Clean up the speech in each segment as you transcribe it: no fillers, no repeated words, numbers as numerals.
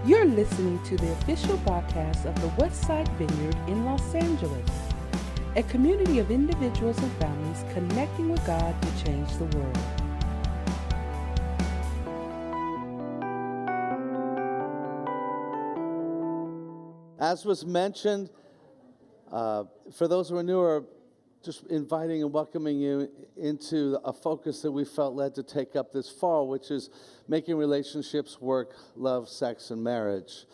You're listening to the official podcast of the Westside Vineyard in Los Angeles, a community of individuals and families connecting with God to change the world. As was mentioned, for those who are newer, just inviting and welcoming you into a focus that we felt led to take up this fall, which is making relationships work, love, sex, and marriage.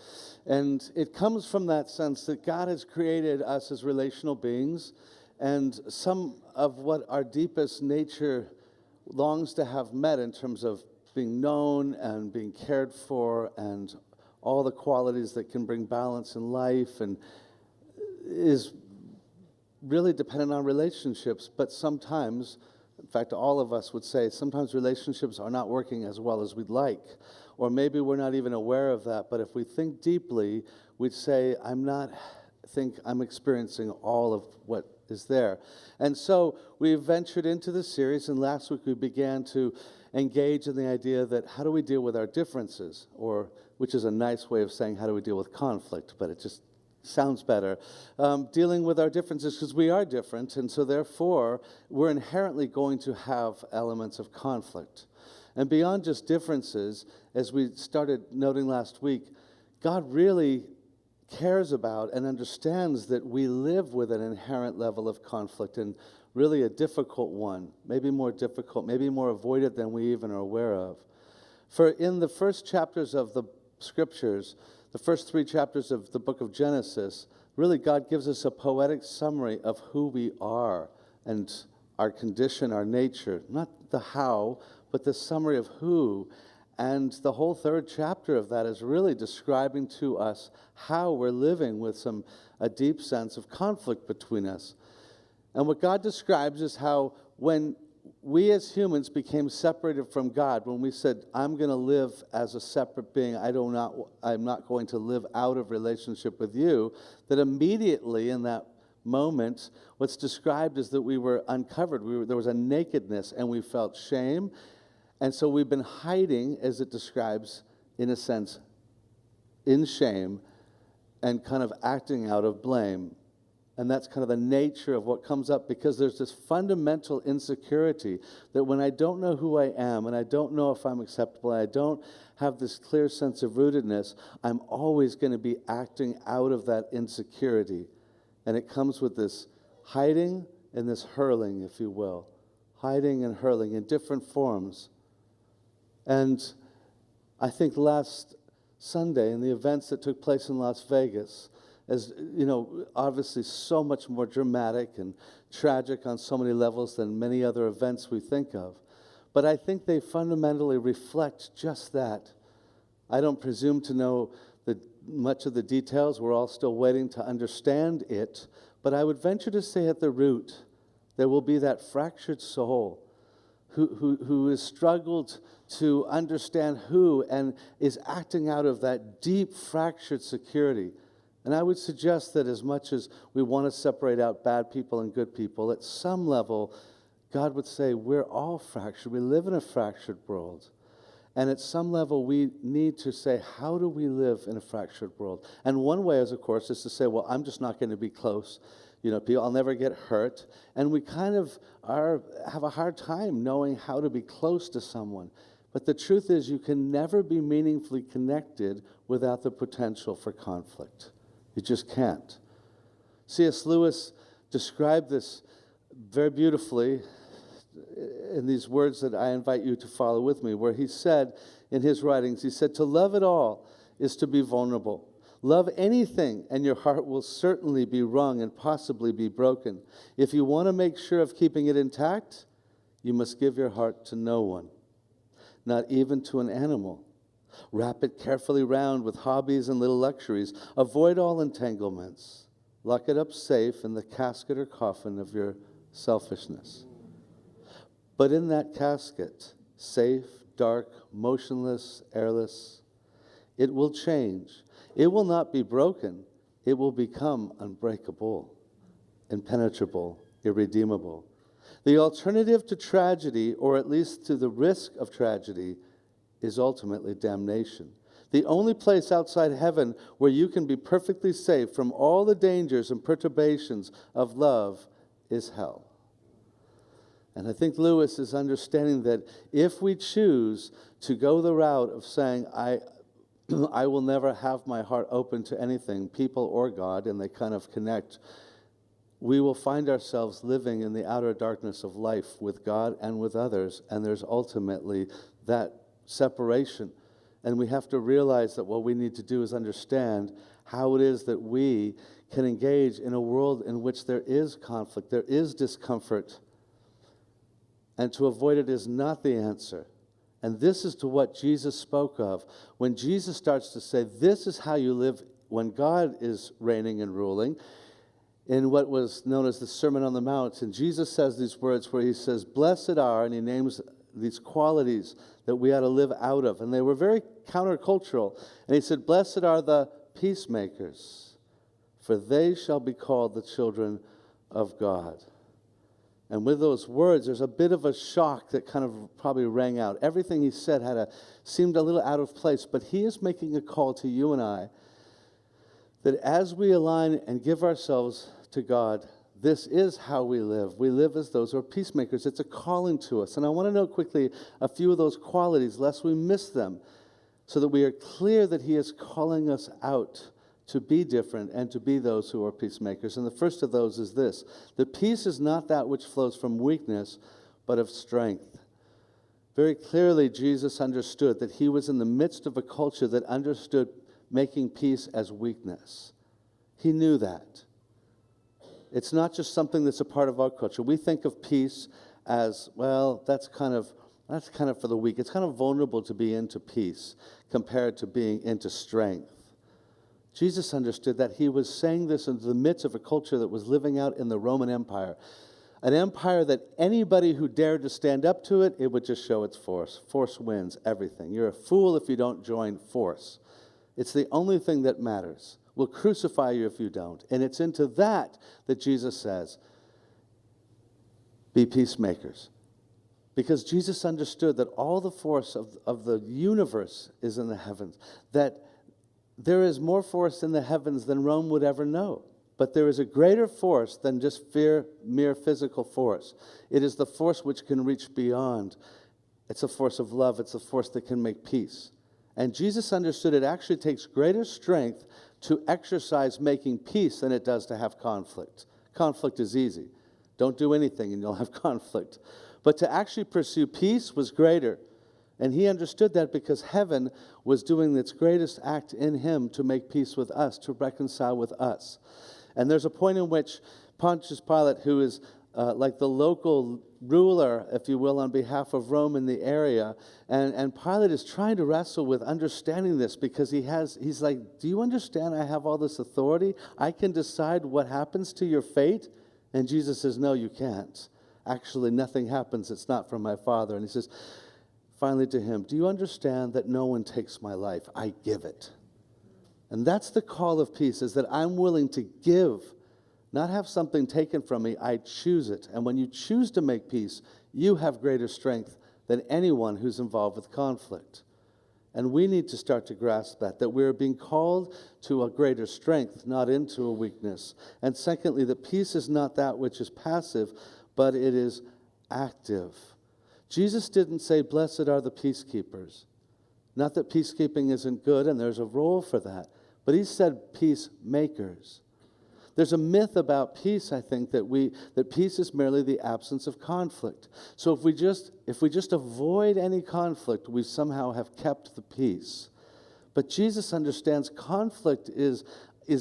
And it comes from that sense that God has created us as relational beings, and some of what our deepest nature longs to have met in terms of being known and being cared for and all the qualities that can bring balance in life and is really dependent on relationships, but sometimes, in fact, all of us would say, sometimes relationships are not working as well as we'd like, or maybe we're not even aware of that, but if we think deeply, we'd say, I'm experiencing all of what is there. And so we ventured into this series, and last week we began to engage in the idea that how do we deal with our differences, or which is a nice way of saying how do we deal with conflict, but it just sounds better, dealing with our differences because we are different, and so therefore we're inherently going to have elements of conflict. And beyond just differences, as we started noting last week, God really cares about and understands that we live with an inherent level of conflict, and really a difficult one, maybe more difficult, maybe more avoided than we even are aware of. For in the first chapters of the Scriptures, the first 3 chapters of the book of Genesis, really God gives us a poetic summary of who we are and our condition, our nature, not the how, but the summary of who. And the whole 3rd chapter of that is really describing to us how we're living with a deep sense of conflict between us. And what God describes is how when we as humans became separated from God, when we said, I'm going to live as a separate being, I'm not going to live out of relationship with you, that immediately in that moment, what's described is that we were uncovered. There was a nakedness, and we felt shame. And so we've been hiding, as it describes, in a sense, in shame, and kind of acting out of blame. And that's kind of the nature of what comes up, because there's this fundamental insecurity that when I don't know who I am, and I don't know if I'm acceptable, and I don't have this clear sense of rootedness, I'm always going to be acting out of that insecurity. And it comes with this hiding and this hurling, if you will. Hiding and hurling in different forms. And I think last Sunday, in the events that took place in Las Vegas, as you know, obviously so much more dramatic and tragic on so many levels than many other events we think of. But I think they fundamentally reflect just that. I don't presume to know much of the details. We're all still waiting to understand it. But I would venture to say at the root, there will be that fractured soul who has struggled to understand who and is acting out of that deep fractured security. And I would suggest that as much as we want to separate out bad people and good people, at some level, God would say we're all fractured. We live in a fractured world. And at some level, we need to say, how do we live in a fractured world? And one way, of course, is to say, well, I'm just not going to be close. I'll never get hurt. And we kind of have a hard time knowing how to be close to someone. But the truth is, you can never be meaningfully connected without the potential for conflict. You just can't. C.S. Lewis described this very beautifully in these words that I invite you to follow with me, where he said in his writings, he said, to love at all is to be vulnerable. Love anything, and your heart will certainly be wrung and possibly be broken. If you want to make sure of keeping it intact, you must give your heart to no one, not even to an animal. Wrap it carefully round with hobbies and little luxuries. Avoid all entanglements. Lock it up safe in the casket or coffin of your selfishness. But in that casket, safe, dark, motionless, airless, it will change. It will not be broken. It will become unbreakable, impenetrable, irredeemable. The alternative to tragedy, or at least to the risk of tragedy, is ultimately damnation. The only place outside heaven where you can be perfectly safe from all the dangers and perturbations of love is hell. And I think Lewis is understanding that if we choose to go the route of saying, I will never have my heart open to anything, people or God, and they kind of connect, we will find ourselves living in the outer darkness of life with God and with others, and there's ultimately that separation. And we have to realize that what we need to do is understand how it is that we can engage in a world in which there is conflict, there is discomfort, and to avoid it is not the answer. And this is to what Jesus spoke of. When Jesus starts to say, this is how you live when God is reigning and ruling, in what was known as the Sermon on the Mount, and Jesus says these words where he says, blessed are, and he names these qualities that we ought to live out of. And they were very countercultural. And he said, blessed are the peacemakers, for they shall be called the children of God. And with those words, there's a bit of a shock that kind of probably rang out. Everything he said seemed a little out of place, but he is making a call to you and I that as we align and give ourselves to God, this is how we live. We live as those who are peacemakers. It's a calling to us. And I want to note quickly a few of those qualities, lest we miss them, so that we are clear that he is calling us out to be different and to be those who are peacemakers. And the first of those is this: the peace is not that which flows from weakness, but of strength. Very clearly, Jesus understood that he was in the midst of a culture that understood making peace as weakness. He knew that. It's not just something that's a part of our culture. We think of peace as, well, that's kind of for the weak. It's kind of vulnerable to be into peace compared to being into strength. Jesus understood that. He was saying this in the midst of a culture that was living out in the Roman Empire. An empire that anybody who dared to stand up to it, it would just show its force. Force wins everything. You're a fool if you don't join force. It's the only thing that matters. We'll crucify you if you don't. And it's into that Jesus says, be peacemakers. Because Jesus understood that all the force of the universe is in the heavens, that there is more force in the heavens than Rome would ever know. But there is a greater force than just mere physical force. It is the force which can reach beyond. It's a force of love. It's a force that can make peace. And Jesus understood it actually takes greater strength to exercise making peace than it does to have conflict. Conflict is easy. Don't do anything and you'll have conflict. But to actually pursue peace was greater. And he understood that because heaven was doing its greatest act in him to make peace with us, to reconcile with us. And there's a point in which Pontius Pilate, who is like the local ruler, if you will, on behalf of Rome in the area, and Pilate is trying to wrestle with understanding this because he's like, do you understand I have all this authority? I can decide what happens to your fate? And Jesus says, no, you can't. Actually, nothing happens. It's not from my Father. And he says, finally to him, do you understand that no one takes my life? I give it. And that's the call of peace, is that I'm willing to give, not have something taken from me. I choose it. And when you choose to make peace, you have greater strength than anyone who's involved with conflict. And we need to start to grasp that we're being called to a greater strength, not into a weakness. And secondly, that peace is not that which is passive, but it is active. Jesus didn't say, blessed are the peacekeepers. Not that peacekeeping isn't good, and there's a role for that. But he said peacemakers. There's a myth about peace, I think, that peace is merely the absence of conflict. So if we just avoid any conflict, we somehow have kept the peace. But Jesus understands conflict is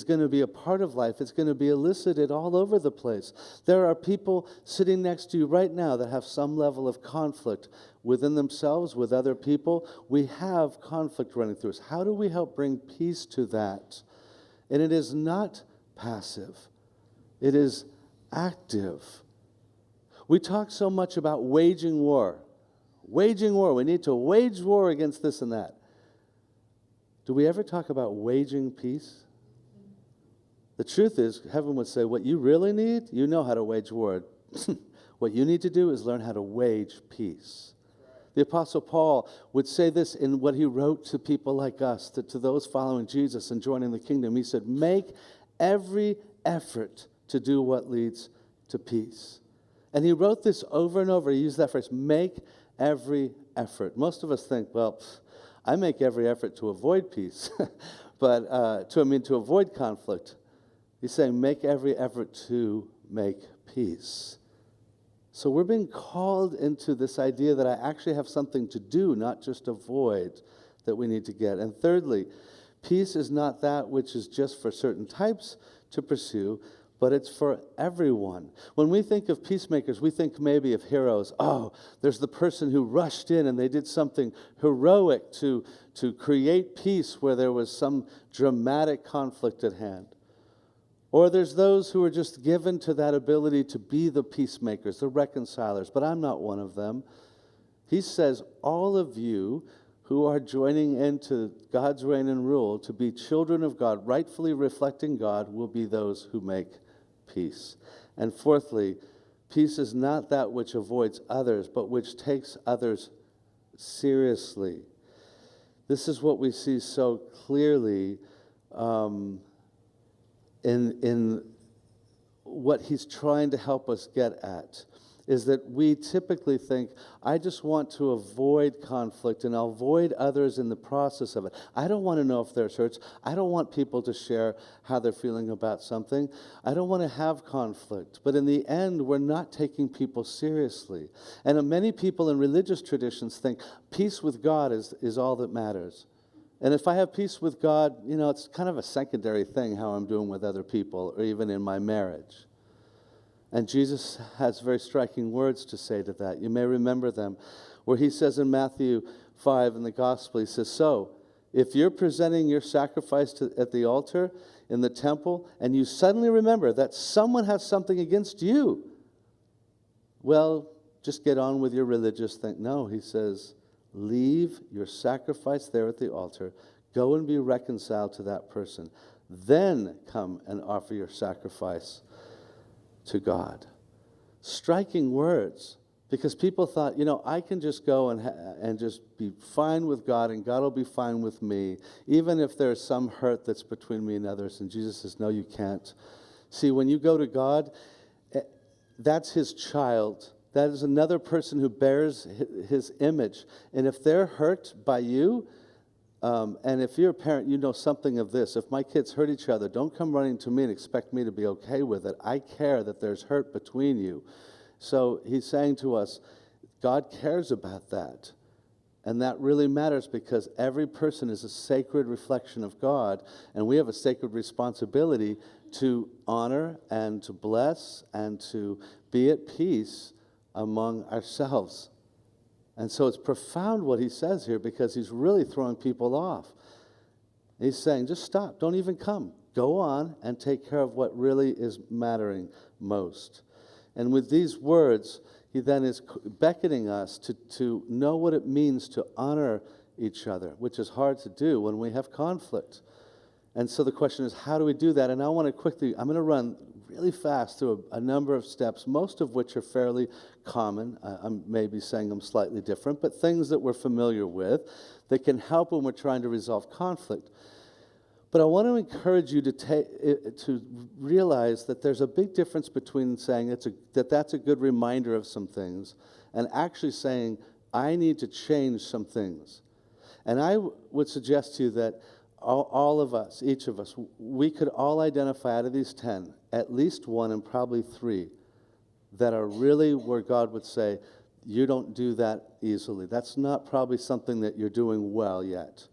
going to be a part of life. It's going to be elicited all over the place. There are people sitting next to you right now that have some level of conflict within themselves, with other people. We have conflict running through us. How do we help bring peace to that? And it is not passive. It is active. We talk so much about waging war. Waging war. We need to wage war against this and that. Do we ever talk about waging peace? The truth is, heaven would say, what you really need, you know how to wage war. What you need to do is learn how to wage peace. The Apostle Paul would say this in what he wrote to people like us, to those following Jesus and joining the kingdom. He said, make every effort to do what leads to peace. And he wrote this over and over. He used that phrase, make every effort. Most of us think, well, I make every effort to avoid peace, but to avoid conflict. He's saying, make every effort to make peace. So we're being called into this idea that I actually have something to do, not just avoid, that we need to get. And thirdly, peace is not that which is just for certain types to pursue, but it's for everyone. When we think of peacemakers, we think maybe of heroes. Oh, there's the person who rushed in and they did something heroic to create peace where there was some dramatic conflict at hand. Or there's those who are just given to that ability to be the peacemakers, the reconcilers, but I'm not one of them. He says, all of you who are joining into God's reign and rule to be children of God, rightfully reflecting God, will be those who make peace. And fourthly, peace is not that which avoids others, but which takes others seriously. This is what we see so clearly in what he's trying to help us get at, is that we typically think, I just want to avoid conflict and I'll avoid others in the process of it. I don't want to know if there's hurts. I don't want people to share how they're feeling about something. I don't want to have conflict. But in the end, we're not taking people seriously. And many people in religious traditions think peace with God is all that matters. And if I have peace with God, it's kind of a secondary thing how I'm doing with other people or even in my marriage. And Jesus has very striking words to say to that. You may remember them, where he says in Matthew 5 in the Gospel, he says, so, if you're presenting your sacrifice at the altar in the temple, and you suddenly remember that someone has something against you, well, just get on with your religious thing. No, he says, leave your sacrifice there at the altar, go and be reconciled to that person, then come and offer your sacrifice to God. Striking words, because people thought, I can just go and just be fine with God and God will be fine with me, even if there's some hurt that's between me and others. And Jesus says, no, you can't. See, when you go to God, that's his child. That is another person who bears his image. And if they're hurt by you, and if you're a parent, you know something of this. If my kids hurt each other, don't come running to me and expect me to be okay with it. I care that there's hurt between you. So he's saying to us, God cares about that. And that really matters because every person is a sacred reflection of God, and we have a sacred responsibility to honor and to bless and to be at peace among ourselves. And so it's profound what he says here because he's really throwing people off. He's saying, just stop. Don't even come. Go on and take care of what really is mattering most. And with these words, he then is beckoning us to know what it means to honor each other, which is hard to do when we have conflict. And so the question is, how do we do that? And I want to I'm going to run really fast through a number of steps, most of which are fairly common. I'm maybe saying them slightly different, but things that we're familiar with that can help when we're trying to resolve conflict. But I want to encourage you to realize that there's a big difference between saying that's a good reminder of some things and actually saying, I need to change some things. And I would suggest to you that all of us, each of us, we could all identify out of these 10, at least one and probably 3 that are really where God would say, you don't do that easily. That's not probably something that you're doing well yet.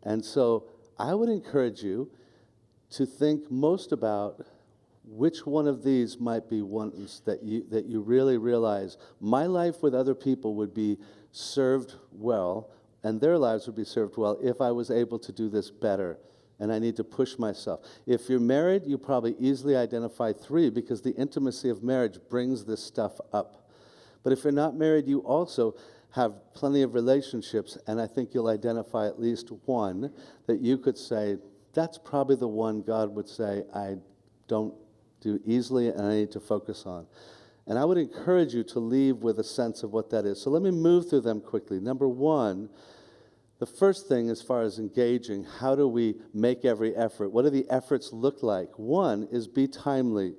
And so I would encourage you to think most about which one of these might be ones that you really realize my life with other people would be served well and their lives would be served well if I was able to do this better, and I need to push myself. If you're married, you probably easily identify 3 because the intimacy of marriage brings this stuff up. But if you're not married, you also have plenty of relationships, and I think you'll identify at least one that you could say, that's probably the one God would say I don't do easily and I need to focus on. And I would encourage you to leave with a sense of what that is. So let me move through them quickly. Number one, the first thing as far as engaging, how do we make every effort? What do the efforts look like? One is be timely.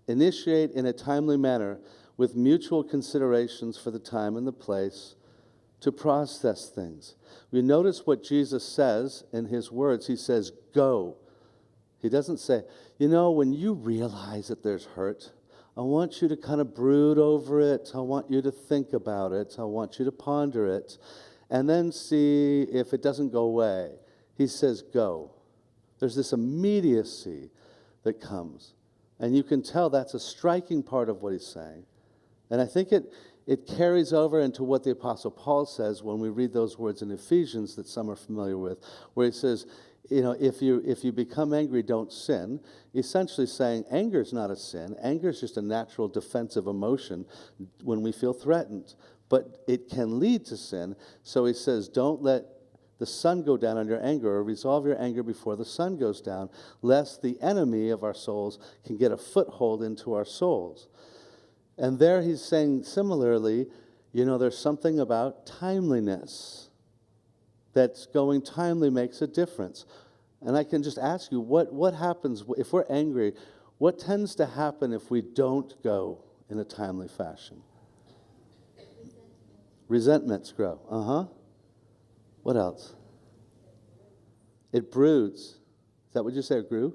Initiate in a timely manner with mutual considerations for the time and the place to process things. We notice what Jesus says in his words. He says, go. He doesn't say, when you realize that there's hurt, I want you to kind of brood over it. I want you to think about it. I want you to ponder it. And then see if it doesn't go away. He says, go. There's this immediacy that comes. And you can tell that's a striking part of what he's saying. And I think it carries over into what the Apostle Paul says when we read those words in Ephesians that some are familiar with, where he says, if you become angry, don't sin. Essentially saying anger is not a sin. Anger is just a natural defensive emotion when we feel threatened. But it can lead to sin. So he says, don't let the sun go down on your anger, or resolve your anger before the sun goes down, lest the enemy of our souls can get a foothold into our souls. And there he's saying similarly, there's something about timeliness. That's going timely makes a difference. And I can just ask you, what happens if we're angry? What tends to happen if we don't go in a timely fashion? Resentments grow. What else? It broods. Is that what you say, it grew?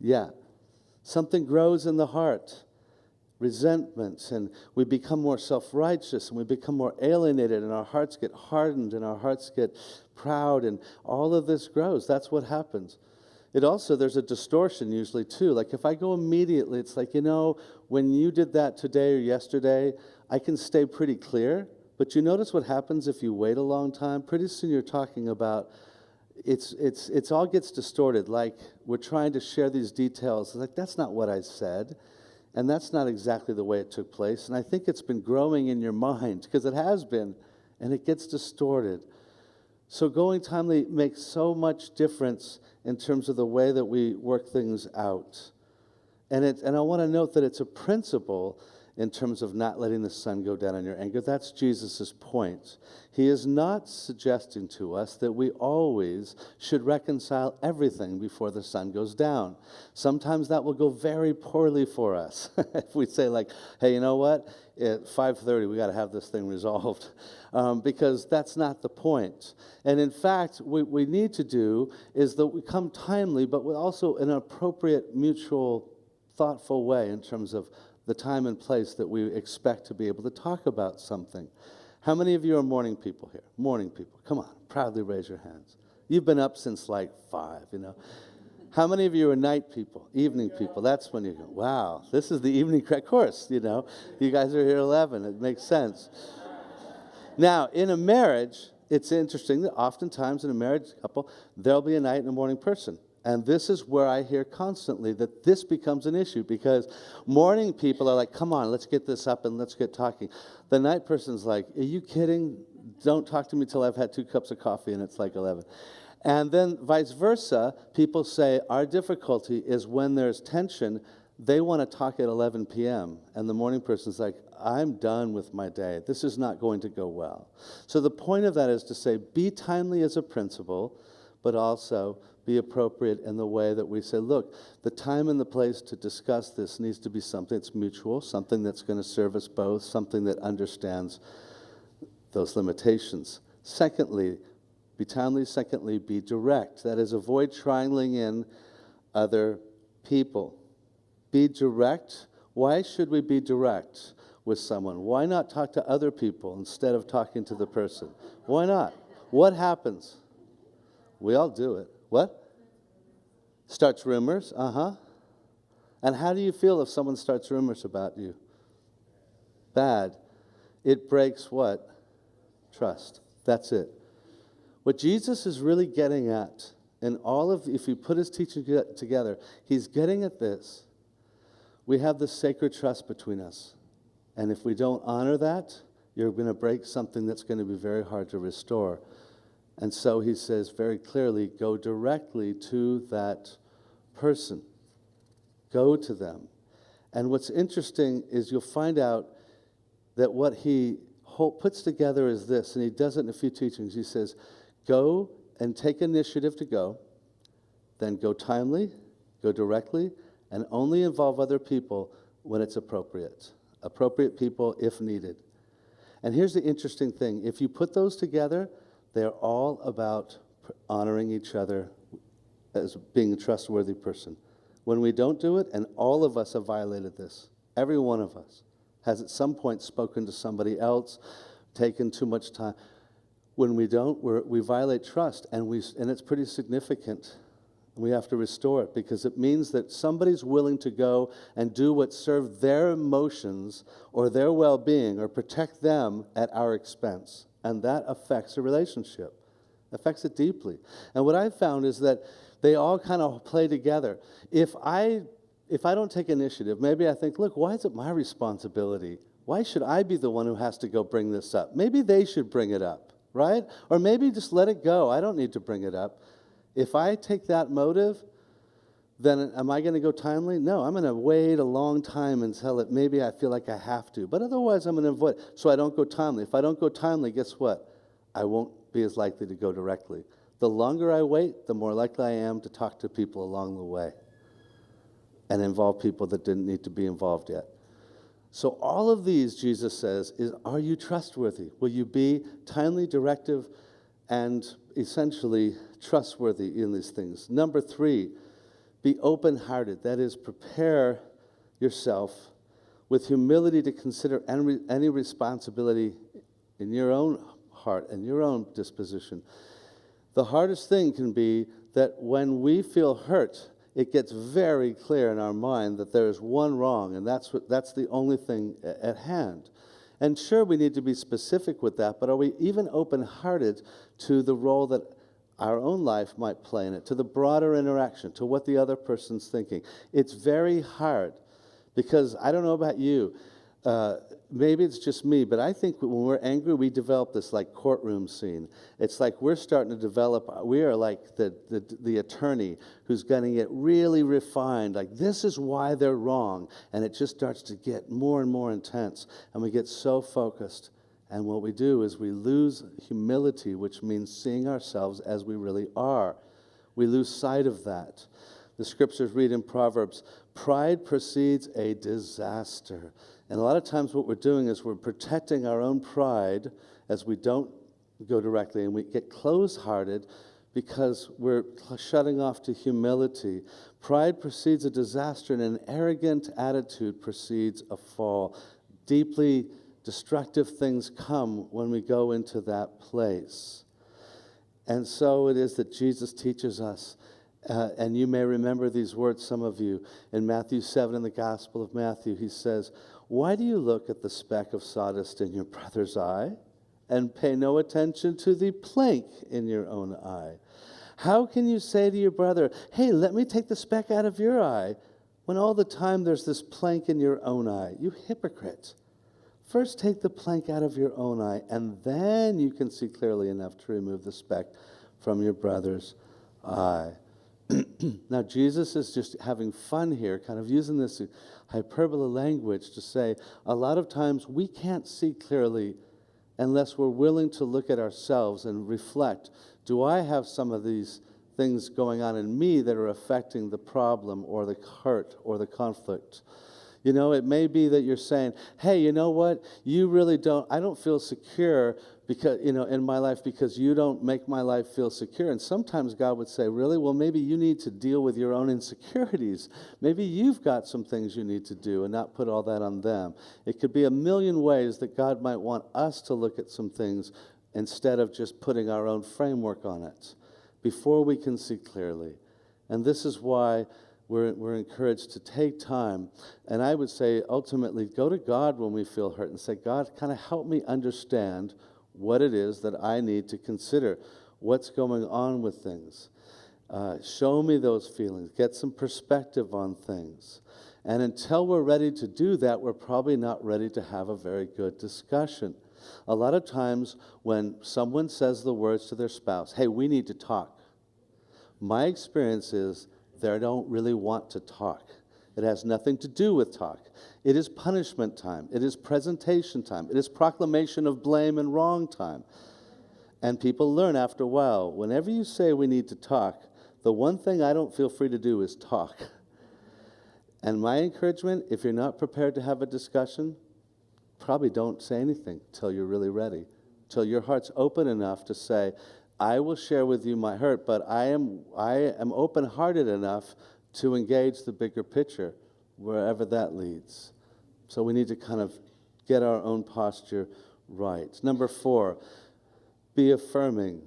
Yeah. Something grows in the heart. Resentments, and we become more self-righteous, and we become more alienated, and our hearts get hardened, and our hearts get proud, and all of this grows. That's what happens. There's a distortion usually too. Like if I go immediately, it's like, when you did that today or yesterday, I can stay pretty clear, but you notice what happens if you wait a long time? Pretty soon you're talking about, it's all gets distorted. Like we're trying to share these details. It's like, that's not what I said. And that's not exactly the way it took place. And I think it's been growing in your mind, because it has been, and it gets distorted. So going timely makes so much difference in terms of the way that we work things out. And I want to note that it's a principle in terms of not letting the sun go down on your anger. That's Jesus' point. He is not suggesting to us that we always should reconcile everything before the sun goes down. Sometimes that will go very poorly for us. If we say like, hey, you know what? At 5:30, we got to have this thing resolved. Because that's not the point. And in fact, what we need to do is that we come timely, but with also an appropriate, mutual, thoughtful way in terms of the time and place that we expect to be able to talk about something. How many of you are morning people here? Morning people. Come on, proudly raise your hands. You've been up since like 5, How many of you are night people, evening people? That's when you go, wow, this is the evening, of course, You guys are here 11. It makes sense. Now, in a marriage, it's interesting that oftentimes in a marriage couple, there'll be a night and a morning person. And this is where I hear constantly that this becomes an issue, because morning people are like, come on, let's get this up and let's get talking. The night person's like, are you kidding? Don't talk to me till I've had 2 cups of coffee and it's like 11. And then vice versa, people say our difficulty is when there's tension, they want to talk at 11 p.m. And the morning person's like, I'm done with my day. This is not going to go well. So the point of that is to say, be timely as a principle, but also be appropriate in the way that we say, look, the time and the place to discuss this needs to be something that's mutual, something that's going to serve us both, something that understands those limitations. Secondly, be timely. Secondly, be direct. That is, avoid triangling in other people. Be direct. Why should we be direct with someone? Why not talk to other people instead of talking to the person? Why not? What happens? We all do it. What? Starts rumors? And how do you feel if someone starts rumors about you? Bad. It breaks what? Trust. That's it. What Jesus is really getting at, and if you put his teaching together, he's getting at this. We have this sacred trust between us. And if we don't honor that, you're going to break something that's going to be very hard to restore. And so he says very clearly, go directly to that person. Go to them. And what's interesting is you'll find out that what he puts together is this, and he does it in a few teachings. He says, go and take initiative to go, then go timely, go directly, and only involve other people when it's appropriate. Appropriate people if needed. And here's the interesting thing. If you put those together, they're all about honoring each other as being a trustworthy person. When we don't do it, and all of us have violated this, every one of us has at some point spoken to somebody else, taken too much time. When we don't, we violate trust, and it's pretty significant. We have to restore it because it means that somebody's willing to go and do what serves their emotions or their well-being or protect them at our expense. And that affects a relationship, affects it deeply. And what I've found is that they all kind of play together. If I don't take initiative, maybe I think, look, why is it my responsibility? Why should I be the one who has to go bring this up? Maybe they should bring it up, right? Or maybe just let it go. I don't need to bring it up. If I take that motive, then am I going to go timely? No, I'm going to wait a long time until maybe I feel like I have to. But otherwise, I'm going to avoid. So I don't go timely. If I don't go timely, guess what? I won't be as likely to go directly. The longer I wait, the more likely I am to talk to people along the way and involve people that didn't need to be involved yet. So all of these, Jesus says, are you trustworthy? Will you be timely, directive, and essentially trustworthy in these things? Number 3, be open-hearted. That is, prepare yourself with humility to consider any responsibility in your own heart and your own disposition. The hardest thing can be that when we feel hurt, it gets very clear in our mind that there is one wrong, and that's the only thing at hand. And sure, we need to be specific with that, but are we even open-hearted to the role that our own life might play in it, to the broader interaction, to what the other person's thinking? It's very hard because I don't know about you. Maybe it's just me, but I think when we're angry, we develop this like courtroom scene. It's like we're starting to develop, we are like the attorney who's going to get really refined. Like, this is why they're wrong. And it just starts to get more and more intense. And we get so focused. And what we do is we lose humility, which means seeing ourselves as we really are. We lose sight of that. The scriptures read in Proverbs, pride precedes a disaster. And a lot of times what we're doing is we're protecting our own pride as we don't go directly, and we get close-hearted because we're shutting off to humility. Pride precedes a disaster, and an arrogant attitude precedes a fall. Deeply destructive things come when we go into that place. And so it is that Jesus teaches us. And you may remember these words, some of you. In Matthew 7, in the Gospel of Matthew, he says, why do you look at the speck of sawdust in your brother's eye and pay no attention to the plank in your own eye? How can you say to your brother, hey, let me take the speck out of your eye, when all the time there's this plank in your own eye? You hypocrite. First take the plank out of your own eye, and then you can see clearly enough to remove the speck from your brother's eye. Now, Jesus is just having fun here, kind of using this hyperbole language to say a lot of times we can't see clearly unless we're willing to look at ourselves and reflect. Do I have some of these things going on in me that are affecting the problem or the hurt or the conflict? You know, it may be that you're saying, hey, you know what? I don't feel secure because, in my life because you don't make my life feel secure. And sometimes God would say, really? Well, maybe you need to deal with your own insecurities. Maybe you've got some things you need to do and not put all that on them. It could be a million ways that God might want us to look at some things instead of just putting our own framework on it before we can see clearly. And this is why we're encouraged to take time, and I would say ultimately go to God when we feel hurt and say, God, kind of help me understand what it is that I need to consider, what's going on with things. Show me those feelings, get some perspective on things. And until we're ready to do that, we're probably not ready to have a very good discussion. A lot of times when someone says the words to their spouse, hey, we need to talk, my experience is they don't really want to talk. It has nothing to do with talk. It is punishment time. It is presentation time. It is proclamation of blame and wrong time. And people learn after a while, whenever you say we need to talk, the one thing I don't feel free to do is talk. And my encouragement, if you're not prepared to have a discussion, probably don't say anything till you're really ready, till your heart's open enough to say, I will share with you my hurt, but I am open-hearted enough to engage the bigger picture, wherever that leads. So we need to kind of get our own posture right. Number 4, be affirming.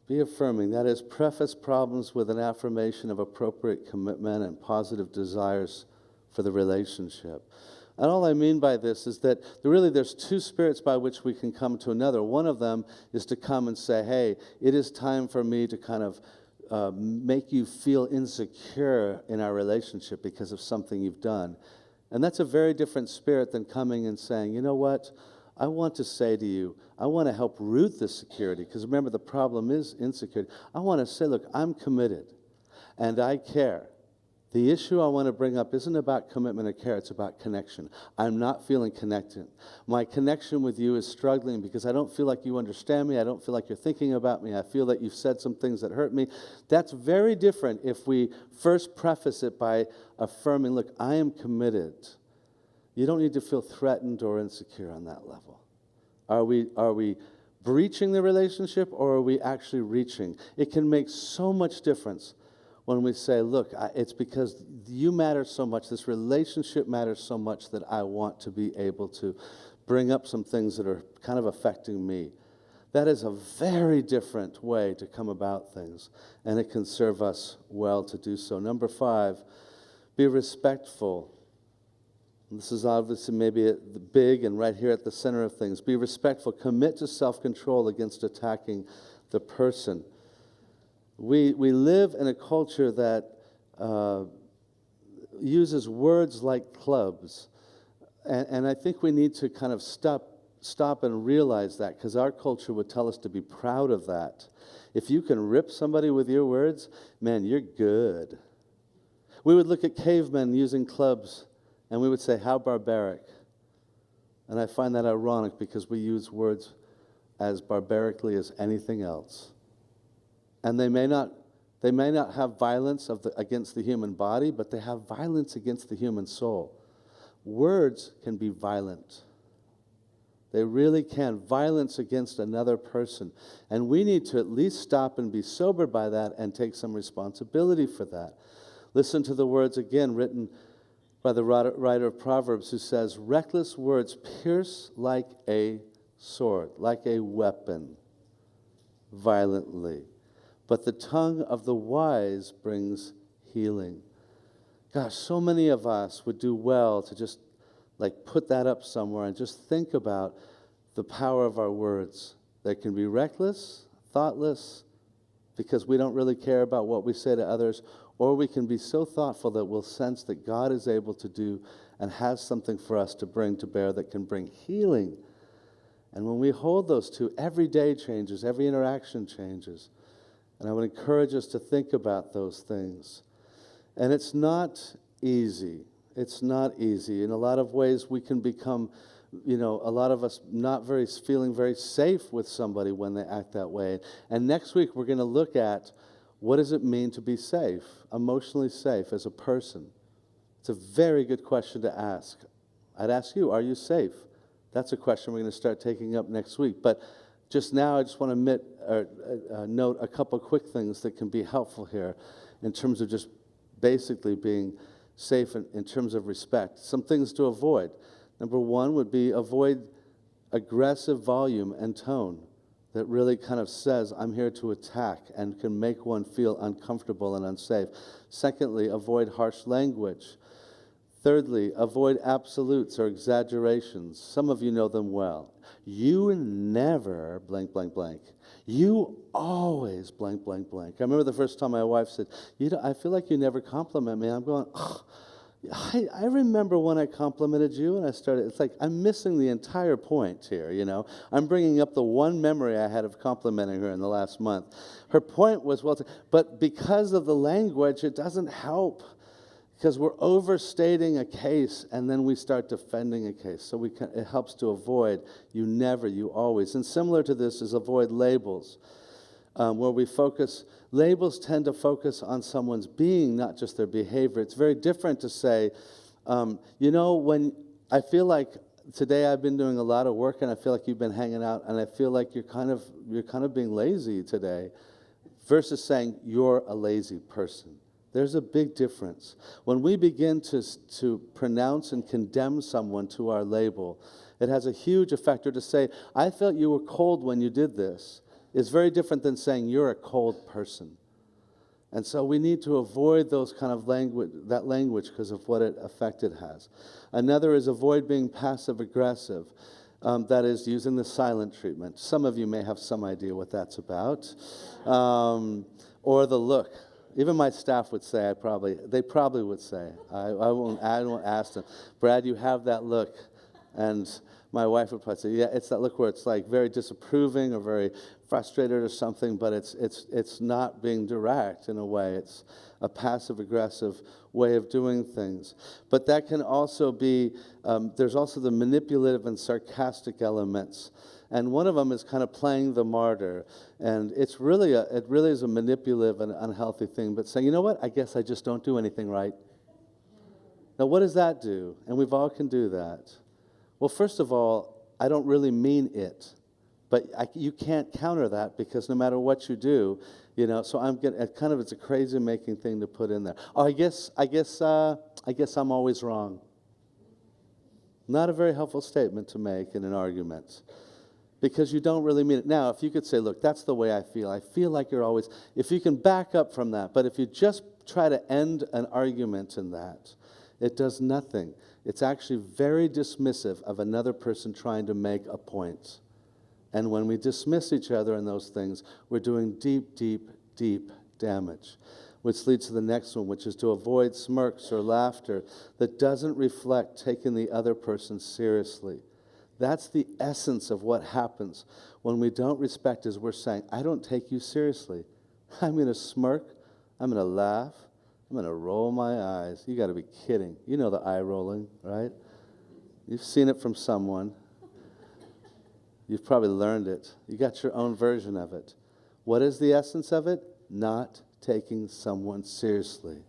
Be affirming. That is, preface problems with an affirmation of appropriate commitment and positive desires for the relationship. And all I mean by this is that there's 2 spirits by which we can come to another. One of them is to come and say, hey, it is time for me to kind of make you feel insecure in our relationship because of something you've done. And that's a very different spirit than coming and saying, you know what, I want to say to you, I want to help root this security, because remember, the problem is insecurity. I want to say, look, I'm committed, and I care. The issue I want to bring up isn't about commitment or care, it's about connection. I'm not feeling connected. My connection with you is struggling because I don't feel like you understand me, I don't feel like you're thinking about me, I feel that you've said some things that hurt me. That's very different if we first preface it by affirming, look, I am committed. You don't need to feel threatened or insecure on that level. Are we breaching the relationship, or are we actually reaching? It can make so much difference when we say, look, it's because you matter so much, this relationship matters so much that I want to be able to bring up some things that are kind of affecting me. That is a very different way to come about things, and it can serve us well to do so. Number 5, be respectful. This is obviously maybe big and right here at the center of things. Be respectful. Commit to self-control against attacking the person. We live in a culture that uses words like clubs. And I think we need to kind of stop and realize that, because our culture would tell us to be proud of that. If you can rip somebody with your words, man, you're good. We would look at cavemen using clubs, and we would say, how barbaric. And I find that ironic, because we use words as barbarically as anything else. And they may not have violence against the human body, but they have violence against the human soul. Words can be violent. They really can. Violence against another person. And we need to at least stop and be sobered by that and take some responsibility for that. Listen to the words again written by the writer of Proverbs, who says, reckless words pierce like a sword, like a weapon, violently. But the tongue of the wise brings healing. Gosh, so many of us would do well to just put that up somewhere and just think about the power of our words. They can be reckless, thoughtless, because we don't really care about what we say to others, or we can be so thoughtful that we'll sense that God is able to do and has something for us to bring to bear that can bring healing. And when we hold those two, every day changes, every interaction changes. And I would encourage us to think about those things. And it's not easy. It's not easy. In a lot of ways, we can become, a lot of us feeling very safe with somebody when they act that way. And next week, we're going to look at, what does it mean to be safe, emotionally safe as a person? It's a very good question to ask. I'd ask you, are you safe? That's a question we're going to start taking up next week. But just now, I just want to note a couple quick things that can be helpful here in terms of just basically being safe in terms of respect. Some things to avoid. Number 1 would be avoid aggressive volume and tone that really kind of says, I'm here to attack, and can make one feel uncomfortable and unsafe. Secondly, avoid harsh language. Thirdly, avoid absolutes or exaggerations. Some of you know them well. You never blank, blank, blank. You always blank, blank, blank. I remember the first time my wife said, I feel like you never compliment me. I'm going, I remember when I complimented you, and it's like I'm missing the entire point here, I'm bringing up the one memory I had of complimenting her in the last month. Her point was, but because of the language, it doesn't help. Because we're overstating a case, and then we start defending a case. So it helps to avoid you never, you always. And similar to this is avoid labels, where we focus. Labels tend to focus on someone's being, not just their behavior. It's very different to say, when I feel like today I've been doing a lot of work, and I feel like you've been hanging out, and I feel like you're kind of being lazy today, versus saying you're a lazy person. There's a big difference. When we begin to pronounce and condemn someone to our label, it has a huge effect. Or to say, I felt you were cold when you did this, is very different than saying you're a cold person. And so we need to avoid those kind of language because of what effect it has. Another is avoid being passive-aggressive. That is using the silent treatment. Some of you may have some idea what that's about. Or the look. Even my staff would say, they probably would say, I won't ask them, Brad, you have that look. And my wife would probably say, yeah, it's that look where it's like very disapproving or very frustrated or something, but it's not being direct in a way. It's a passive-aggressive way of doing things. But that can also be, there's also the manipulative and sarcastic elements. And one of them is kind of playing the martyr. And it really is a manipulative and unhealthy thing. But saying, you know what, I guess I just don't do anything right. Now, what does that do? And we've all can do that. Well, first of all, I don't really mean it. But you can't counter that because no matter what you do, so it's a crazy making thing to put in there. Oh, I guess I'm always wrong. Not a very helpful statement to make in an argument. Because you don't really mean it. Now, if you could say, look, that's the way I feel like you're always, if you can back up from that, but if you just try to end an argument in that, it does nothing. It's actually very dismissive of another person trying to make a point. And when we dismiss each other in those things, we're doing deep, deep, deep damage. Which leads to the next one, which is to avoid smirks or laughter that doesn't reflect taking the other person seriously. That's the essence of what happens when we don't respect, is we're saying, I don't take you seriously. I'm going to smirk. I'm going to laugh. I'm going to roll my eyes. You got to be kidding. You know the eye rolling, right? You've seen it from someone. You've probably learned it. You got your own version of it. What is the essence of it? Not taking someone seriously.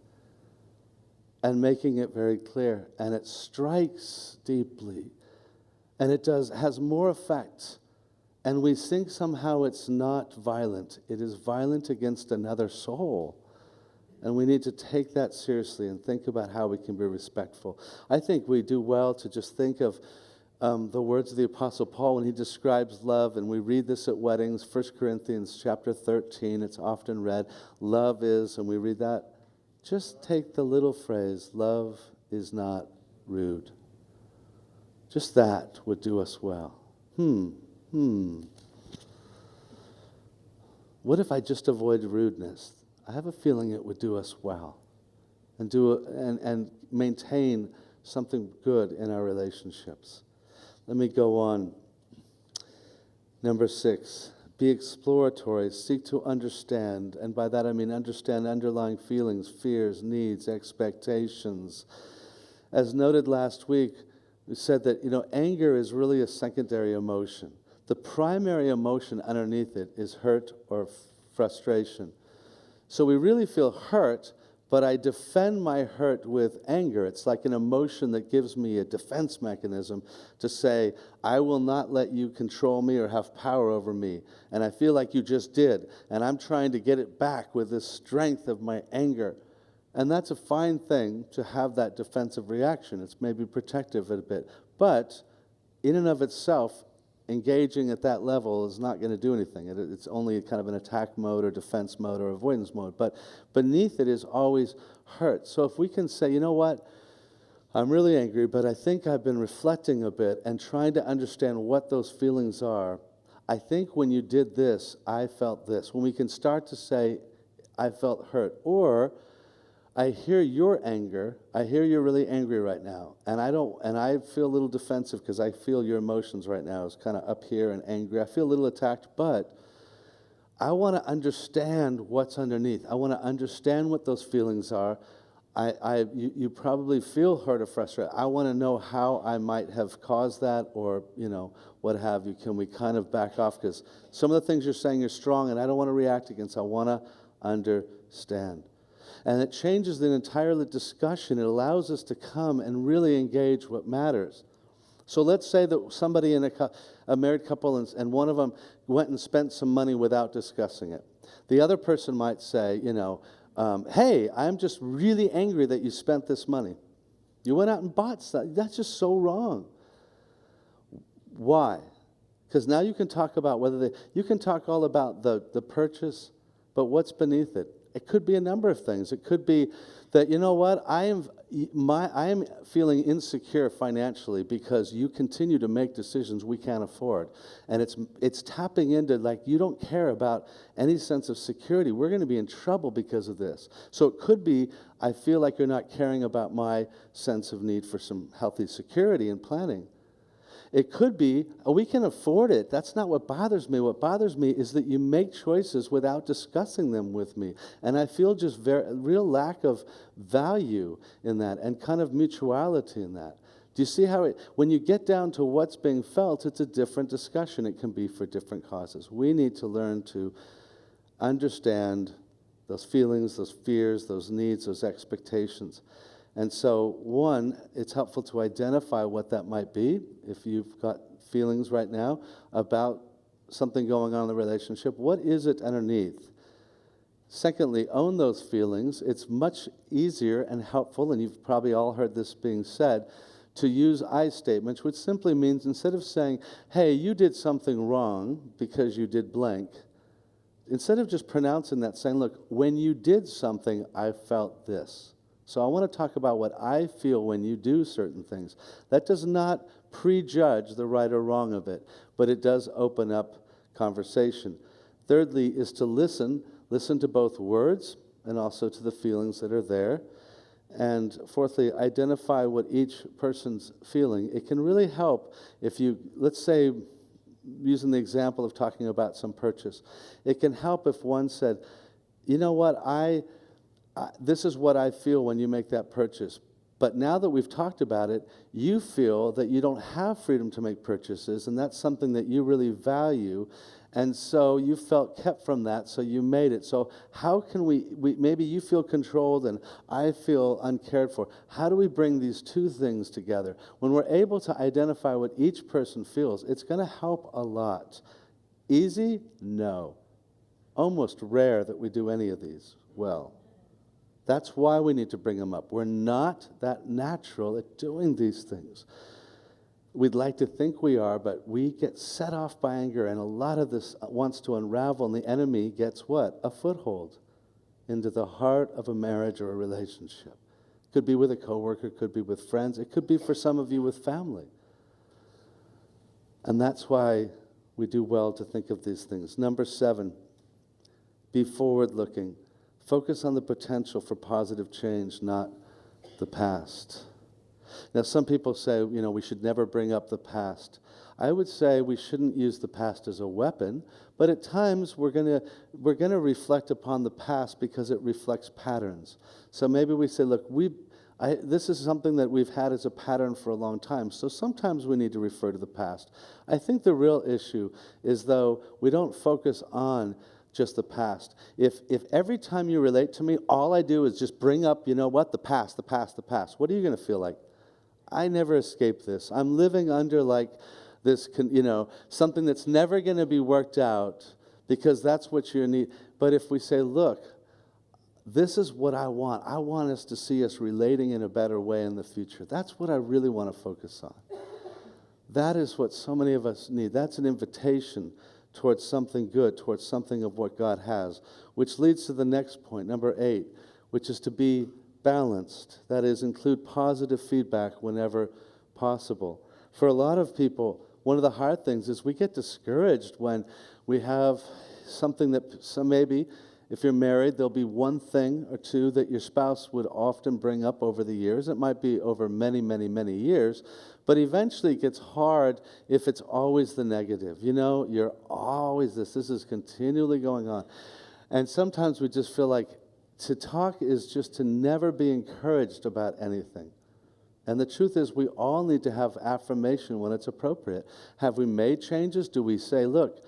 And making it very clear. And it strikes deeply. And it has more effect. And we think somehow it's not violent. It is violent against another soul. And we need to take that seriously and think about how we can be respectful. I think we do well to just think of the words of the Apostle Paul when he describes love. And we read this at weddings, 1 Corinthians chapter 13. It's often read. Love is, and we read that. Just take the little phrase, love is not rude. Just that would do us well. What if I just avoid rudeness? I have a feeling it would do us well and maintain something good in our relationships. Let me go on. Number 6, be exploratory, seek to understand, and by that I mean understand underlying feelings, fears, needs, expectations. As noted last week, we said that, anger is really a secondary emotion. The primary emotion underneath it is hurt or frustration. So we really feel hurt, but I defend my hurt with anger. It's like an emotion that gives me a defense mechanism to say, I will not let you control me or have power over me. And I feel like you just did. And I'm trying to get it back with the strength of my anger. And that's a fine thing to have that defensive reaction. It's maybe protective a bit. But in and of itself, engaging at that level is not going to do anything. It's only kind of an attack mode or defense mode or avoidance mode. But beneath it is always hurt. So if we can say, you know what, I'm really angry, but I think I've been reflecting a bit and trying to understand what those feelings are. I think when you did this, I felt this. When we can start to say, I felt hurt. Or I hear your anger. I hear you're really angry right now, and I feel a little defensive because I feel your emotions right now is kind of up here and angry. I feel a little attacked, but I want to understand what's underneath. I want to understand what those feelings are. you probably feel hurt or frustrated. I want to know how I might have caused that, or, what have you. Can we kind of back off? Because some of the things you're saying are strong, and I don't want to react against. I want to understand. And it changes the entire discussion. It allows us to come and really engage what matters. So let's say that somebody in a married couple, and one of them went and spent some money without discussing it. The other person might say, hey, I'm just really angry that you spent this money. You went out and bought stuff. That's just so wrong. Why? Because now you can talk about you can talk all about the purchase, but what's beneath it? It could be a number of things. It could be that, you know what, I am feeling insecure financially because you continue to make decisions we can't afford. And it's tapping into, like, you don't care about any sense of security. We're going to be in trouble because of this. So it could be, I feel like you're not caring about my sense of need for some healthy security and planning. It could be, we can afford it. That's not what bothers me. What bothers me is that you make choices without discussing them with me. And I feel just real lack of value in that, and kind of mutuality in that. Do you see how when you get down to what's being felt, it's a different discussion. It can be for different causes. We need to learn to understand those feelings, those fears, those needs, those expectations. And so, one, it's helpful to identify what that might be. If you've got feelings right now about something going on in the relationship, what is it underneath? Secondly, own those feelings. It's much easier and helpful, and you've probably all heard this being said, to use I statements, which simply means instead of saying, hey, you did something wrong because you did blank, instead of just pronouncing that, saying, look, when you did something, I felt this. So I want to talk about what I feel when you do certain things. That does not prejudge the right or wrong of it, but it does open up conversation. Thirdly is to listen to both words and also to the feelings that are there. And fourthly, identify what each person's feeling. It can really help if you, let's say, using the example of talking about some purchase, it can help if one said, you know what, this is what I feel when you make that purchase. But now that we've talked about it, you feel that you don't have freedom to make purchases, and that's something that you really value. And so you felt kept from that, so you made it. So how can we maybe you feel controlled and I feel uncared for. How do we bring these two things together? When we're able to identify what each person feels, it's going to help a lot. Easy? No. Almost rare that we do any of these well. That's why we need to bring them up. We're not that natural at doing these things. We'd like to think we are, but we get set off by anger, and a lot of this wants to unravel, and the enemy gets what? A foothold into the heart of a marriage or a relationship. Could be with a coworker, could be with friends, it could be for some of you with family. And that's why we do well to think of these things. Number 7, be forward-looking. Focus on the potential for positive change, not the past. Now, some people say, we should never bring up the past. I would say we shouldn't use the past as a weapon, but at times we're going to reflect upon the past because it reflects patterns. So maybe we say, look, this is something that we've had as a pattern for a long time, so sometimes we need to refer to the past. I think the real issue is, though, we don't focus on just the past. If every time you relate to me, all I do is just bring up, the past, what are you going to feel like? I never escape this. I'm living under like this, something that's never going to be worked out because that's what you need. But if we say, look, this is what I want us to see us relating in a better way in the future. That's what I really want to focus on. That is what so many of us need. That's an invitation towards something good, towards something of what God has, which leads to the next point, number 8, which is to be balanced. That is, include positive feedback whenever possible. For a lot of people, one of the hard things is we get discouraged when we have something that, so maybe if you're married, there'll be one thing or two that your spouse would often bring up over the years. It might be over many, many, many years, but eventually it gets hard if it's always the negative. You're always this is continually going on. And sometimes we just feel like To talk is just to never be encouraged about anything. And the truth is, we all need to have affirmation when it's appropriate. Have we made changes? Do we say, look,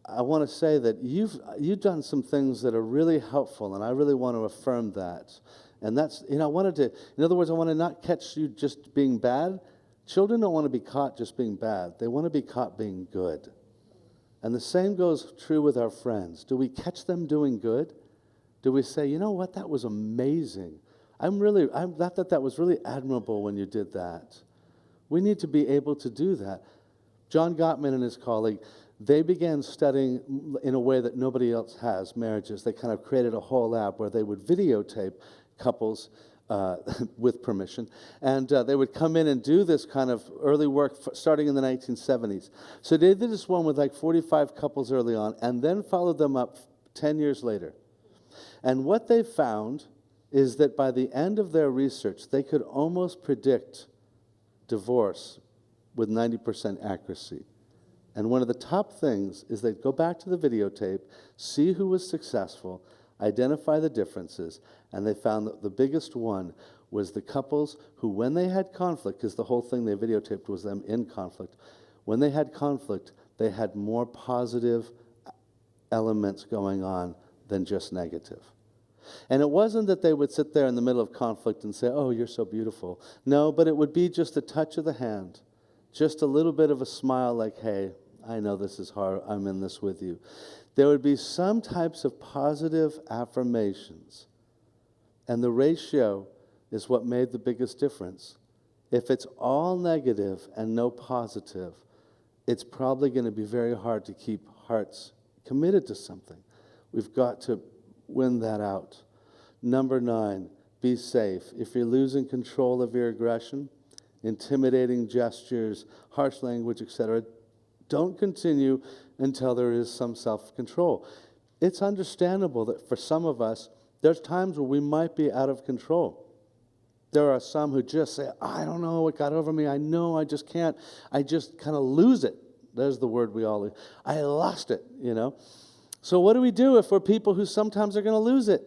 I want to say that you've done some things that are really helpful, and I really want to affirm that. And that's, I wanted to, in other words, I want to not catch you just being bad. Children don't want to be caught just being bad. They want to be caught being good. And the same goes true with our friends. Do we catch them doing good? Do we say, you know what, that was amazing. I thought that was really admirable when you did that. We need to be able to do that. John Gottman and his colleague, they began studying in a way that nobody else has marriages. They kind of created a whole lab where they would videotape couples with permission, and they would come in and do this kind of early work starting in the 1970s. So they did this one with like 45 couples early on, and then followed them up 10 years later. And what they found is that by the end of their research, they could almost predict divorce with 90% accuracy. And one of the top things is they'd go back to the videotape, see who was successful, identify the differences, and they found that the biggest one was the couples who, when they had conflict, because the whole thing they videotaped was them in conflict, when they had conflict, they had more positive elements going on than just negative. And it wasn't that they would sit there in the middle of conflict and say, oh, you're so beautiful. No, but it would be just a touch of the hand, just a little bit of a smile like, hey, I know this is hard, I'm in this with you. There would be some types of positive affirmations, and the ratio is what made the biggest difference. If it's all negative and no positive, it's probably going to be very hard to keep hearts committed to something. We've got to win that out. Number 9, be safe. If you're losing control of your aggression, intimidating gestures, harsh language, etc., don't continue until there is some self-control. It's understandable that for some of us, there's times where we might be out of control. There are some who just say, I don't know, it got over me. I know, I just can't. I just kind of lose it. There's the word we all use. I lost it, So what do we do if we're people who sometimes are going to lose it?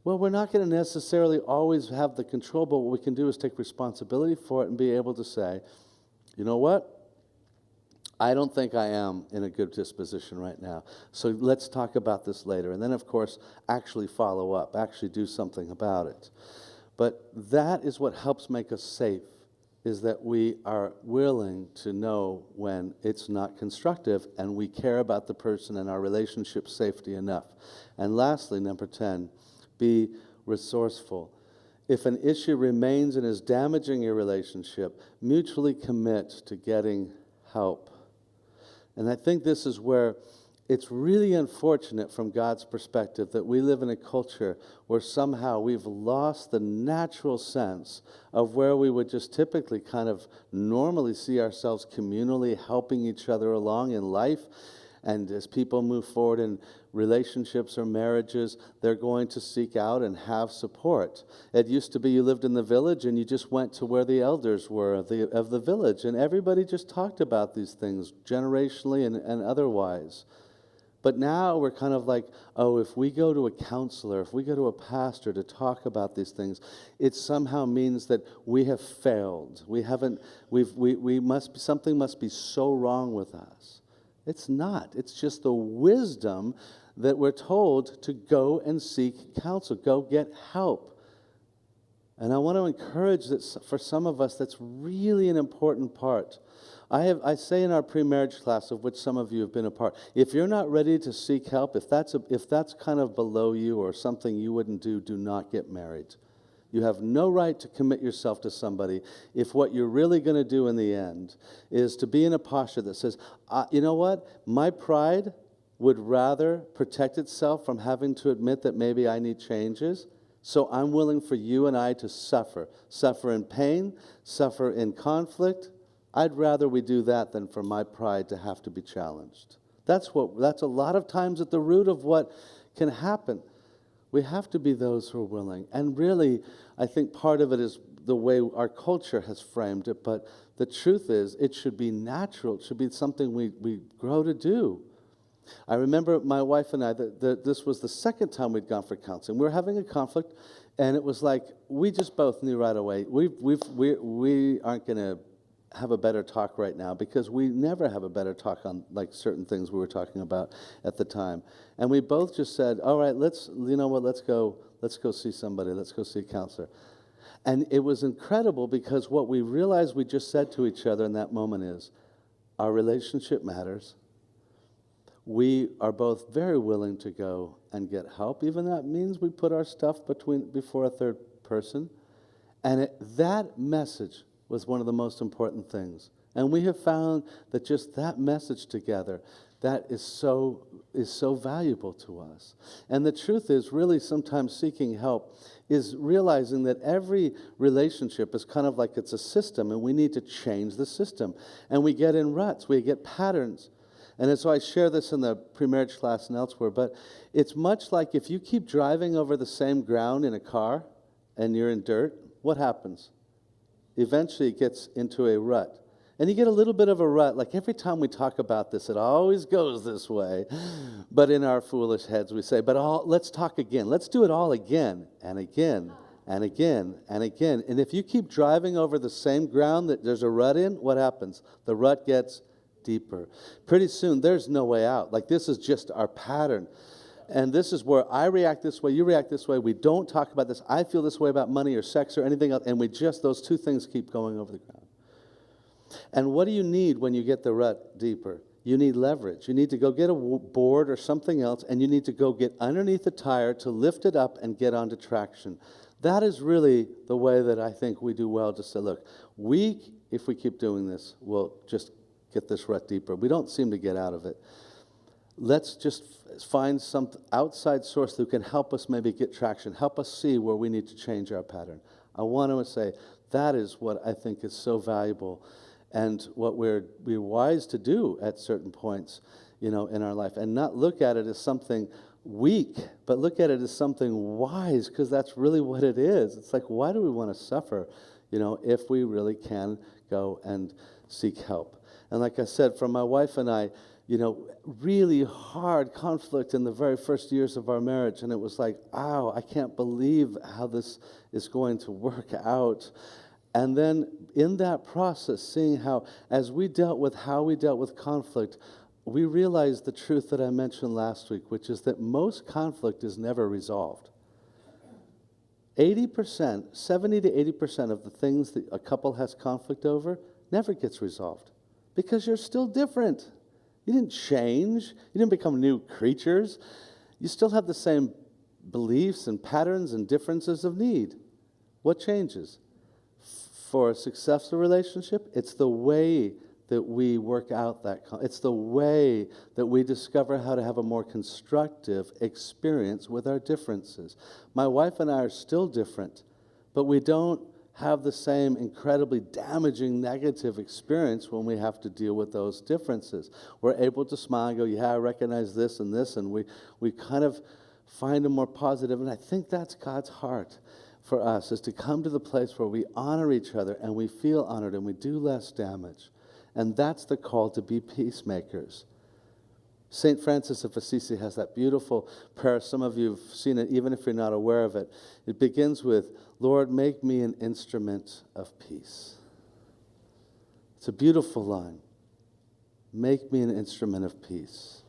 Well, we're not going to necessarily always have the control, but what we can do is take responsibility for it and be able to say, you know what? I don't think I am in a good disposition right now. So let's talk about this later. And then, of course, actually follow up, actually do something about it. But that is what helps make us safe, is that we are willing to know when it's not constructive and we care about the person and our relationship safety enough. And lastly, number 10, be resourceful. If an issue remains and is damaging your relationship, mutually commit to getting help. And I think this is where it's really unfortunate from God's perspective that we live in a culture where somehow we've lost the natural sense of where we would just typically kind of normally see ourselves communally helping each other along in life. And as people move forward in relationships or marriages, they're going to seek out and have support. It used to be you lived in the village and you just went to where the elders were of the village, and everybody just talked about these things generationally and otherwise. But now we're kind of like, oh, if we go to a counselor, if we go to a pastor to talk about these things, it somehow means that we have failed. Something must be so wrong with us. It's not. It's just the wisdom that we're told to go and seek counsel, go get help. And I want to encourage that for some of us, that's really an important part. I say in our pre-marriage class, of which some of you have been a part, if you're not ready to seek help, if that's kind of below you or something you wouldn't do not get married. You have no right to commit yourself to somebody if what you're really going to do in the end is to be in a posture that says, you know what, my pride would rather protect itself from having to admit that maybe I need changes, so I'm willing for you and I to suffer in pain, suffer in conflict. I'd rather we do that than for my pride to have to be challenged. That's a lot of times at the root of what can happen. We have to be those who are willing. And really, I think part of it is the way our culture has framed it, but the truth is it should be natural. It should be something we grow to do. I remember my wife and I, this was the second time we'd gone for counseling. We were having a conflict, and it was like we just both knew right away, we aren't going to have a better talk right now, because we never have a better talk on like certain things we were talking about at the time. And we both just said, all right, let's go see somebody. Let's go see a counselor. And it was incredible, because what we realized we just said to each other in that moment is, our relationship matters. We are both very willing to go and get help. Even that means we put our stuff before a third person. And that message was one of the most important things. And we have found that just that message together, that is so valuable to us. And the truth is, really sometimes seeking help is realizing that every relationship is kind of like it's a system, and we need to change the system. And we get in ruts, we get patterns. And so I share this in the pre-marriage class and elsewhere, but it's much like if you keep driving over the same ground in a car and you're in dirt, what happens? Eventually it gets into a rut. And you get a little bit of a rut. Like every time we talk about this, it always goes this way. But in our foolish heads we say, let's talk again. Let's do it all again and again and again and again. And if you keep driving over the same ground that there's a rut in, what happens? The rut gets deeper. Pretty soon there's no way out. Like this is just our pattern. And this is where I react this way, you react this way. We don't talk about this. I feel this way about money or sex or anything else. And those two things keep going over the ground. And what do you need when you get the rut deeper? You need leverage. You need to go get a board or something else, and you need to go get underneath the tire to lift it up and get onto traction. That is really the way that I think we do well to say, look, if we keep doing this, we'll just get this rut deeper. We don't seem to get out of it. Let's just find some outside source that can help us maybe get traction, help us see where we need to change our pattern. I want to say that is what I think is so valuable, and what we're wise to do at certain points, in our life, and not look at it as something weak, but look at it as something wise, because that's really what it is. It's like, why do we want to suffer, if we really can go and seek help? And like I said, for my wife and I, really hard conflict in the very first years of our marriage. And it was like, ow, I can't believe how this is going to work out. And then in that process, seeing how, as we dealt with conflict, we realized the truth that I mentioned last week, which is that most conflict is never resolved. 80%, 70 to 80% of the things that a couple has conflict over never gets resolved, because you're still different. You didn't change. You didn't become new creatures. You still have the same beliefs and patterns and differences of need. What changes? For a successful relationship, it's the way that we work out it's the way that we discover how to have a more constructive experience with our differences. My wife and I are still different, but we don't have the same incredibly damaging negative experience when we have to deal with those differences. We're able to smile and go, yeah, I recognize this, and we kind of find a more positive, and I think that's God's heart for us, is to come to the place where we honor each other and we feel honored and we do less damage. And that's the call to be peacemakers. St. Francis of Assisi has that beautiful prayer. Some of you have seen it, even if you're not aware of it. It begins with, Lord, make me an instrument of peace. It's a beautiful line. Make me an instrument of peace.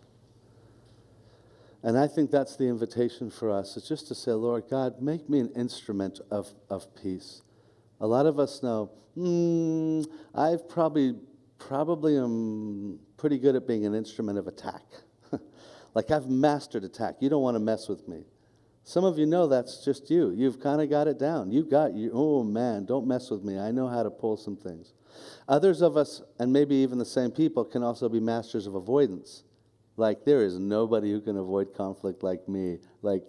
And I think that's the invitation for us, is just to say, Lord God, make me an instrument of peace. A lot of us know, I've probably am pretty good at being an instrument of attack. Like, I've mastered attack. You don't want to mess with me. Some of you know that's just you. You've kind of got it down. Oh man, don't mess with me. I know how to pull some things. Others of us, and maybe even the same people, can also be masters of avoidance. Like, there is nobody who can avoid conflict like me. Like,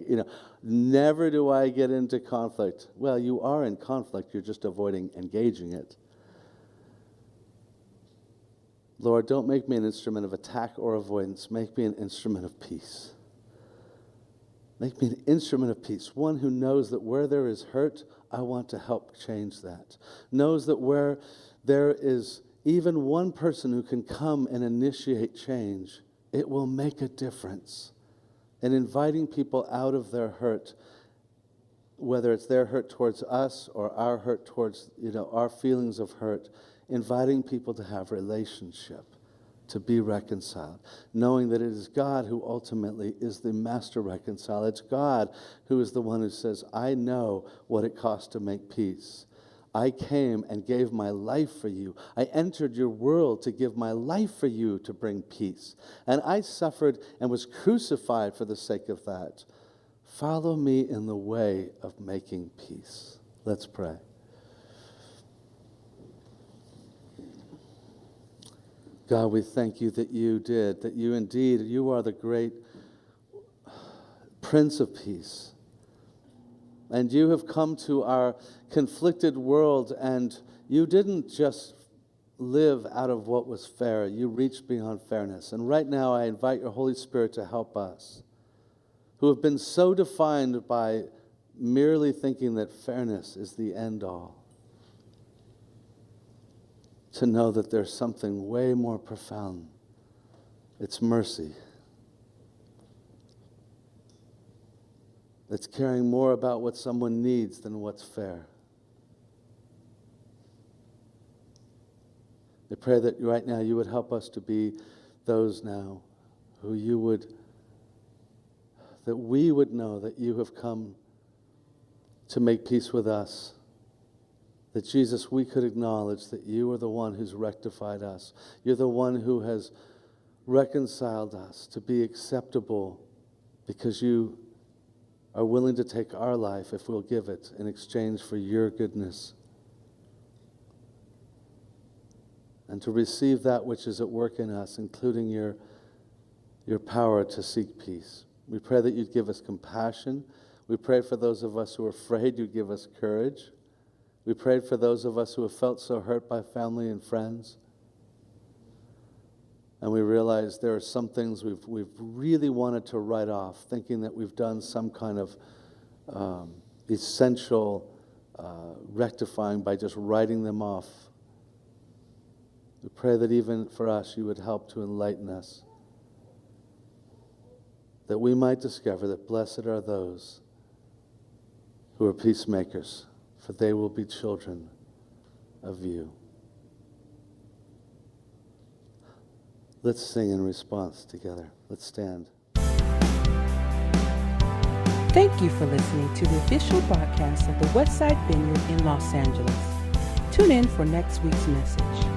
never do I get into conflict. Well, you are in conflict. You're just avoiding engaging it. Lord, don't make me an instrument of attack or avoidance. Make me an instrument of peace. Make me an instrument of peace. One who knows that where there is hurt, I want to help change that. Knows that where there is even one person who can come and initiate change, It will make a difference. And inviting people out of their hurt, whether it's their hurt towards us or our hurt towards, our feelings of hurt, inviting people to have relationship, to be reconciled, knowing that it is God who ultimately is the master reconciler. It's God who is the one who says, I know what it costs to make peace. I came and gave my life for you. I entered your world to give my life for you to bring peace. And I suffered and was crucified for the sake of that. Follow me in the way of making peace. Let's pray. God, we thank you that you did, that you indeed, you are the great Prince of Peace. And you have come to our conflicted world, and you didn't just live out of what was fair. You reached beyond fairness. And right now I invite your Holy Spirit to help us, who have been so defined by merely thinking that fairness is the end all, to know that there's something way more profound. It's mercy. It's caring more about what someone needs than what's fair. I pray that right now you would help us to be those now who that we would know that you have come to make peace with us. That Jesus, we could acknowledge that you are the one who's rectified us. You're the one who has reconciled us to be acceptable, because you are willing to take our life, if we'll give it, in exchange for your goodness. And to receive that which is at work in us, including your power to seek peace. We pray that you'd give us compassion. We pray for those of us who are afraid, you'd give us courage. We prayed for those of us who have felt so hurt by family and friends. And we realize there are some things we've really wanted to write off, thinking that we've done some kind of essential rectifying by just writing them off. We pray that even for us, you would help to enlighten us, that we might discover that blessed are those who are peacemakers, for they will be children of you. Let's sing in response together. Let's stand. Thank you for listening to the official broadcast of the Westside Vineyard in Los Angeles. Tune in for next week's message.